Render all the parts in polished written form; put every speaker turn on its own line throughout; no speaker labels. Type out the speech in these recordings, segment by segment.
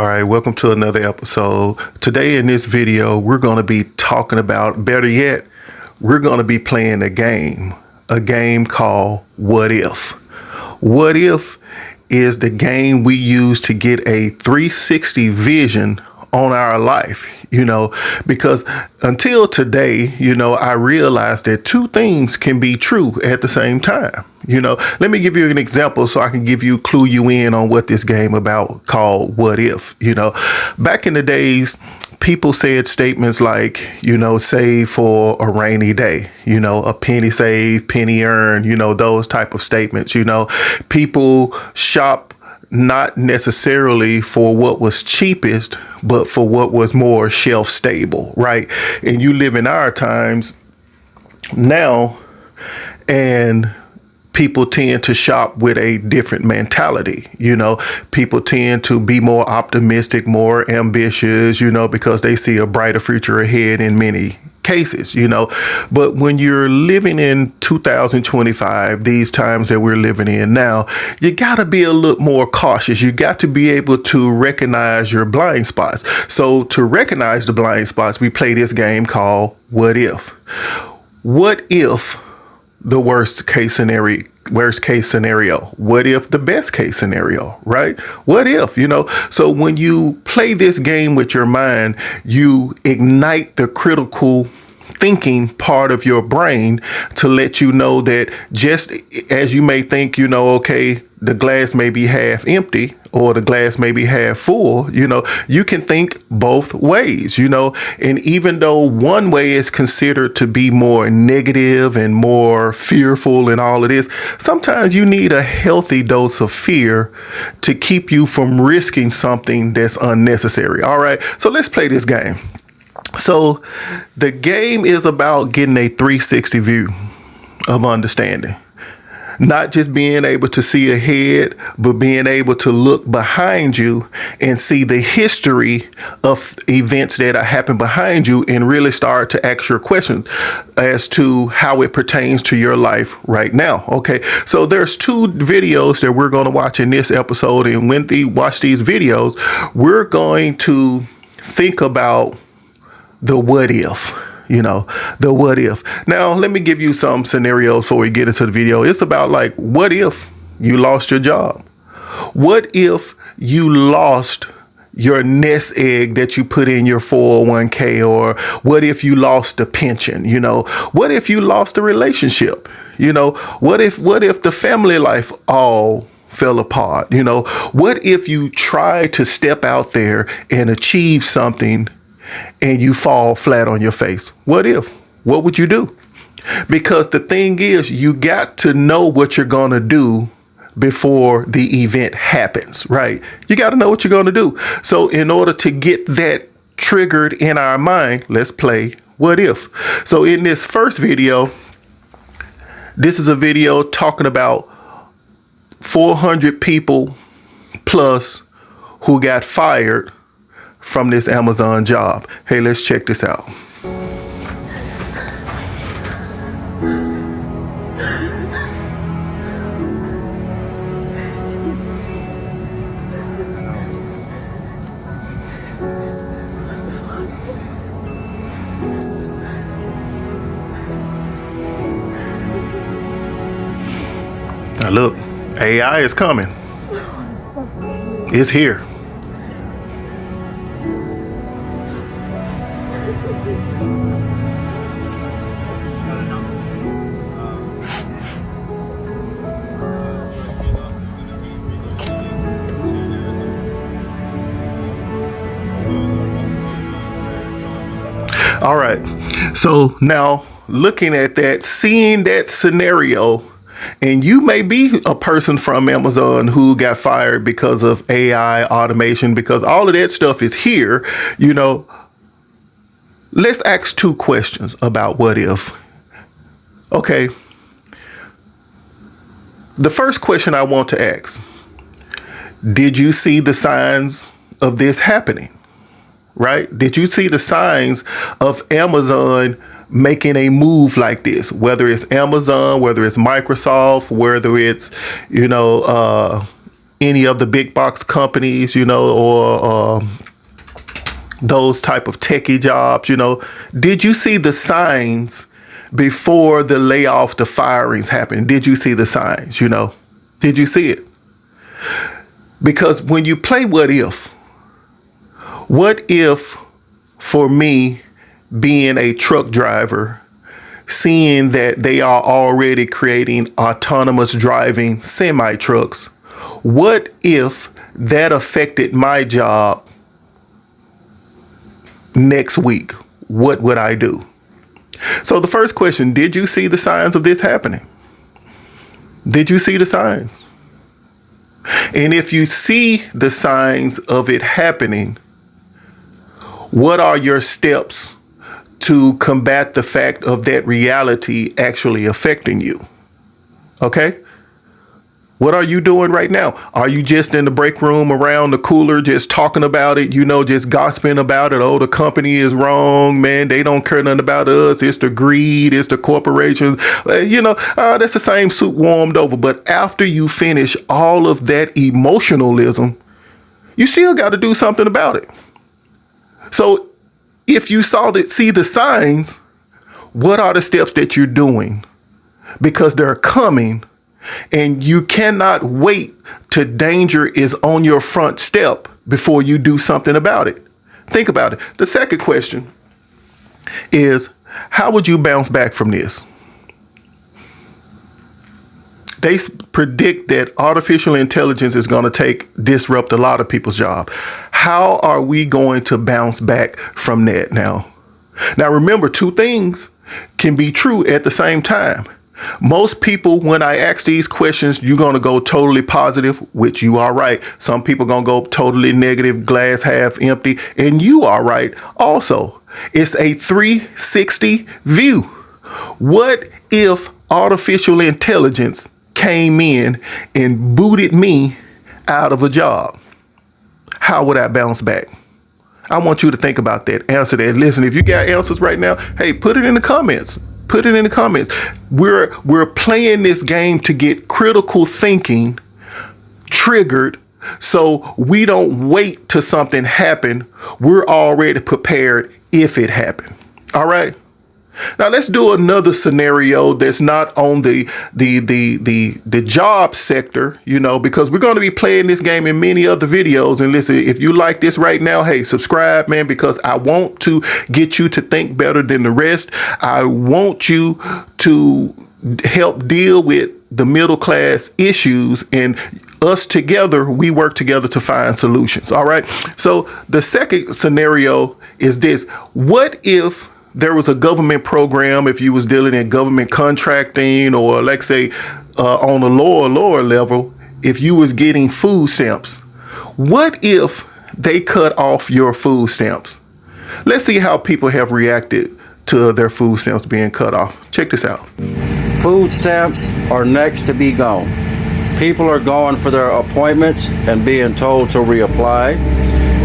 All right, welcome to another episode. Today in this video, we're going to be talking about, better yet, we're going to be playing a game called What If. What If is the game we use to get a 360 vision on our life, because until today, I realized that two things can be true at the same time. Let me give you an example so I can clue you in on what this game about called What If. Back in the days, people said statements like, save for a rainy day, a penny saved, penny earned, those type of statements. People shop not necessarily for what was cheapest, but for what was more shelf stable, right? And you live in our times now, and people tend to shop with a different mentality. People tend to be more optimistic, more ambitious, because they see a brighter future ahead in many cases, but when you're living in 2025, these times that we're living in now, you got to be a little more cautious. You got to be able to recognize your blind spots. So to recognize the blind spots, we play this game called What If. What if the worst case scenario? What if the best case scenario, right? What if, so when you play this game with your mind, you ignite the critical thinking part of your brain to let you know that just as you may think, okay, the glass may be half empty or the glass may be half full, you can think both ways, and even though one way is considered to be more negative and more fearful and all of this, sometimes you need a healthy dose of fear to keep you from risking something that's unnecessary. All right, so let's play this game. So the game is about getting a 360 view of understanding. Not just being able to see ahead, but being able to look behind you and see the history of events that are happening behind you and really start to ask your questions as to how it pertains to your life right now. Okay, so there's two videos that we're going to watch in this episode. And when we watch these videos, we're going to think about the what if. The what if. Now, let me give you some scenarios before we get into the video. It's about like, what if you lost your job? What if you lost your nest egg that you put in your 401k? Or what if you lost the pension? What if you lost a relationship? What if the family life all fell apart? What if you try to step out there and achieve something and you fall flat on your face? What if? What would you do? Because the thing is, you got to know what you're going to do before the event happens, right? You got to know what you're going to do. So in order to get that triggered in our mind, let's play What If. So in this first video, this is a video talking about 400 people plus who got fired from this Amazon job. Hey, let's check this out. Now look, AI is coming. It's here. All right. So now looking at that, seeing that scenario, and you may be a person from Amazon who got fired because of AI automation, because all of that stuff is here, let's ask two questions about what if. Okay. The first question I want to ask, did you see the signs of this happening? Right? Did you see the signs of Amazon making a move like this? Whether it's Amazon, whether it's Microsoft, whether it's, any of the big box companies, or those type of techie jobs, did you see the signs before the layoff, the firings happened? Did you see the signs? Did you see it? Because when you play what if for me, being a truck driver, seeing that they are already creating autonomous driving semi trucks, what if that affected my job next week? What would I do? So the first question, did you see the signs of this happening? Did you see the signs? And if you see the signs of it happening, what are your steps to combat the fact of that reality actually affecting you? Okay? What are you doing right now? Are you just in the break room around the cooler, just talking about it, just gossiping about it? Oh, the company is wrong, man. They don't care nothing about us. It's the greed. It's the corporations. That's the same soup warmed over. But after you finish all of that emotionalism, you still got to do something about it. So if you see the signs, what are the steps that you're doing? Because they're coming. And you cannot wait till danger is on your front step before you do something about it. Think about it. The second question is, how would you bounce back from this? They predict that artificial intelligence is going to disrupt a lot of people's job. How are we going to bounce back from that now? Now, remember, two things can be true at the same time. Most people, when I ask these questions, you're going to go totally positive, which you are right. Some people going to go totally negative, glass half empty, and you are right also. It's a 360 view. What if artificial intelligence came in and booted me out of a job? How would I bounce back? I want you to think about that. Answer that. Listen, if you got answers right now, hey, put it in the comments. Put it in the comments. We're playing this game to get critical thinking triggered, so we don't wait till something happen. We're already prepared if it happened. All right. Now let's do another scenario that's not on the job sector, because we're going to be playing this game in many other videos. And listen, if you like this right now, hey, subscribe, man, because I want to get you to think better than the rest. I want you to help deal with the middle class issues, and us together, we work together to find solutions. All right. So the second scenario is this. What if there was a government program, if you was dealing in government contracting, or let's say on a lower level, if you was getting food stamps? What if they cut off your food stamps? Let's see how people have reacted to their food stamps being cut off. Check this out.
Food stamps are next to be gone. People are going for their appointments and being told to reapply.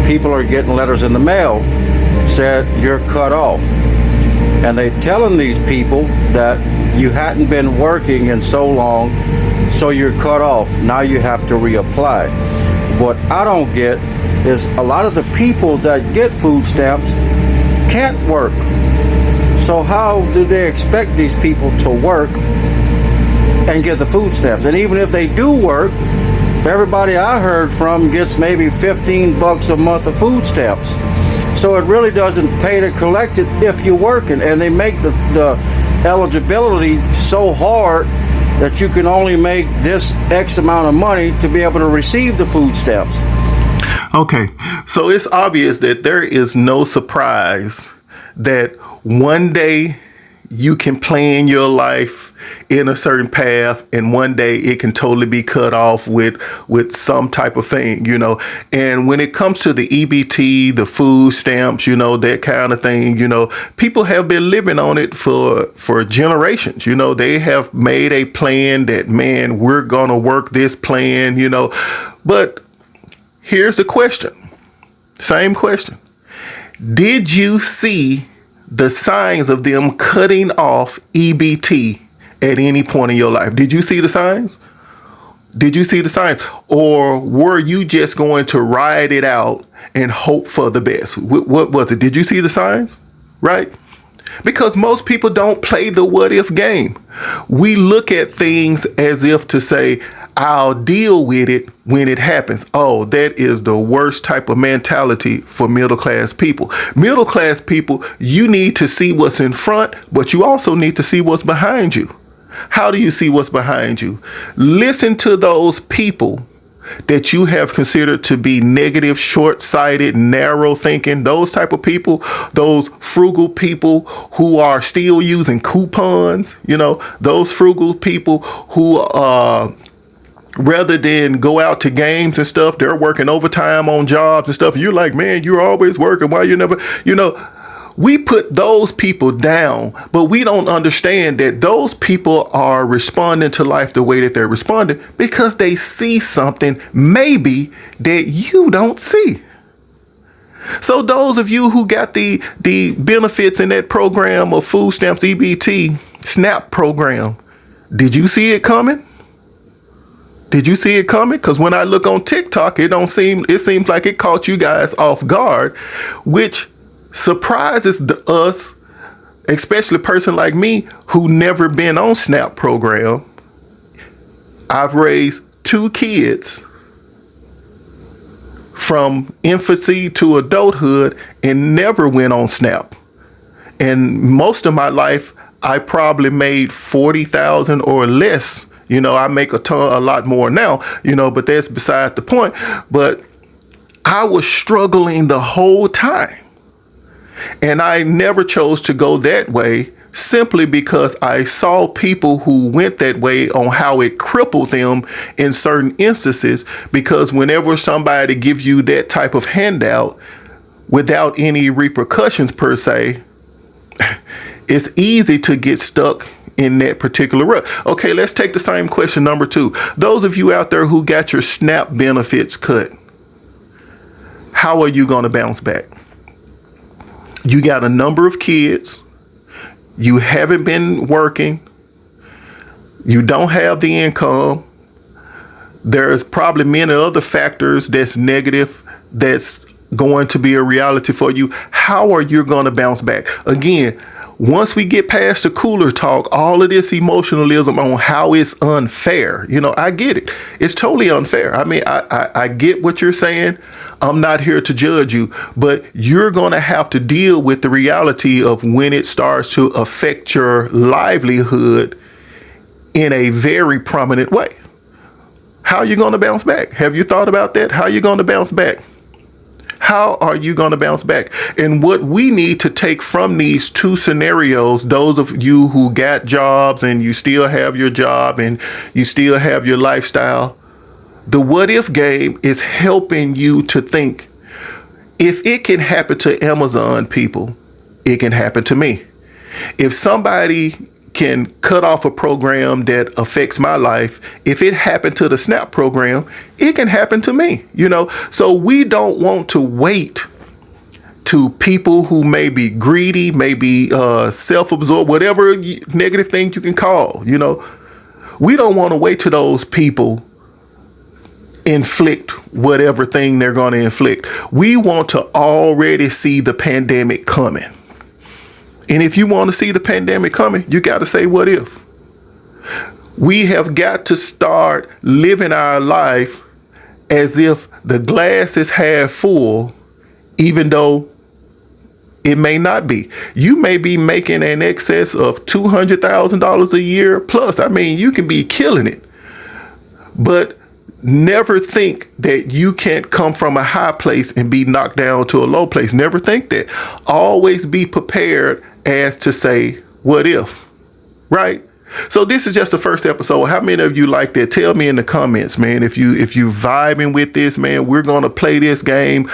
People are getting letters in the mail said you're cut off. And they telling these people that you hadn't been working in so long, so you're cut off. Now you have to reapply. What I don't get is a lot of the people that get food stamps can't work. So how do they expect these people to work and get the food stamps? And even if they do work, everybody I heard from gets maybe $15 a month of food stamps. So it really doesn't pay to collect it if you're working. And they make the eligibility so hard that you can only make this X amount of money to be able to receive the food stamps.
Okay, so it's obvious that there is no surprise that one day you can plan your life in a certain path, and one day it can totally be cut off with some type of thing, And when it comes to the EBT, the food stamps, that kind of thing, people have been living on it for generations. They have made a plan that, man, we're going to work this plan, But here's the question. Same question. Did you see the signs of them cutting off EBT at any point in your life? Did you see the signs? Did you see the signs? Or were you just going to ride it out and hope for the best? What was it? Did you see the signs? Right? Because most people don't play the what if game. We look at things as if to say, I'll deal with it when it happens. Oh, that is the worst type of mentality for middle class people. Middle class people, you need to see what's in front, but you also need to see what's behind you. How do you see what's behind you? Listen to those people that you have considered to be negative, short-sighted, narrow thinking, those type of people, those frugal people who are still using coupons, those frugal people who rather than go out to games and stuff, they're working overtime on jobs and stuff. You're like, man, you're always working. Why you never, we put those people down, but we don't understand that those people are responding to life the way that they're responding because they see something maybe that you don't see. So those of you who got the benefits in that program of food stamps, EBT, SNAP program, did you see it coming? Did you see it coming? Because when I look on TikTok, it seems like it caught you guys off guard, which surprises us, especially a person like me who never been on SNAP program. I've raised 2 kids from infancy to adulthood and never went on SNAP. And most of my life, I probably made 40,000 or less. I make a lot more now, but that's beside the point. But I was struggling the whole time. And I never chose to go that way simply because I saw people who went that way on how it crippled them in certain instances. Because whenever somebody gives you that type of handout without any repercussions per se, it's easy to get stuck in that particular rut. Okay, let's take the same question number 2. Those of you out there who got your SNAP benefits cut, how are you going to bounce back? You got a number of kids. You haven't been working. You don't have the income. There's probably many other factors that's negative that's going to be a reality for you. How are you going to bounce back? Again, once we get past the cooler talk, all of this emotionalism on how it's unfair, I get it. It's totally unfair. I mean, I get what you're saying. I'm not here to judge you, but you're going to have to deal with the reality of when it starts to affect your livelihood in a very prominent way. How are you going to bounce back? Have you thought about that? How are you going to bounce back? How are you going to bounce back? And what we need to take from these 2 scenarios, those of you who got jobs and you still have your job and you still have your lifestyle, the what if game is helping you to think, if it can happen to Amazon people, it can happen to me. If somebody can cut off a program that affects my life, if it happened to the SNAP program, it can happen to me, So we don't want to wait to people who may be greedy, maybe self-absorbed, whatever negative thing you can call, We don't want to wait till those people inflict whatever thing they're going to inflict. We want to already see the pandemic coming. And if you want to see the pandemic coming, you got to say, what if? We have got to start living our life as if the glass is half full, even though it may not be. You may be making an excess of $200,000 a year plus. I mean, you can be killing it. But never think that you can't come from a high place and be knocked down to a low place. Never think that. Always be prepared as to say, what if? Right? So this is just the first episode. How many of you like that? Tell me in the comments, man. If you vibing with this, man, we're going to play this game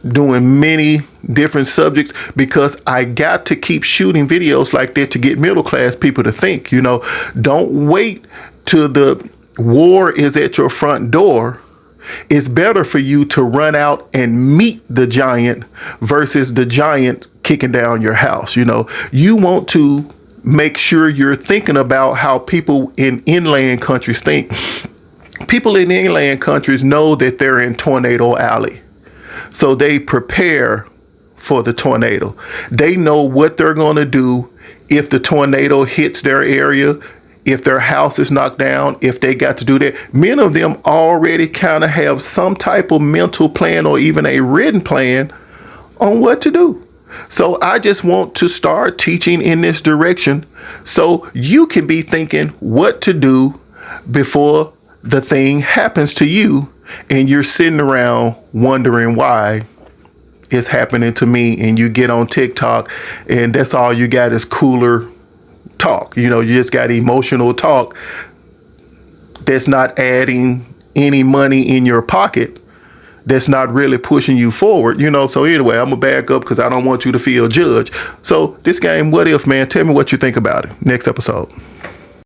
doing many different subjects because I got to keep shooting videos like that to get middle class people to think, don't wait till the war is at your front door. It's better for you to run out and meet the giant versus the giant kicking down your house. You want to make sure you're thinking about how people in inland countries think People in inland countries know that they're in tornado alley. So they prepare for the tornado. They know what they're going to do if the tornado hits their area, if their house is knocked down, if they got to do that. Many of them already kind of have some type of mental plan or even a written plan on what to do. So I just want to start teaching in this direction so you can be thinking what to do before the thing happens to you and you're sitting around wondering why it's happening to me, and you get on TikTok and that's all you got is cooler talk. You just got emotional talk that's not adding any money in your pocket, that's not really pushing you forward, So anyway, I'm gonna back up because I don't want you to feel judged. So this game, what if, man? Tell me what you think about it. Next episode.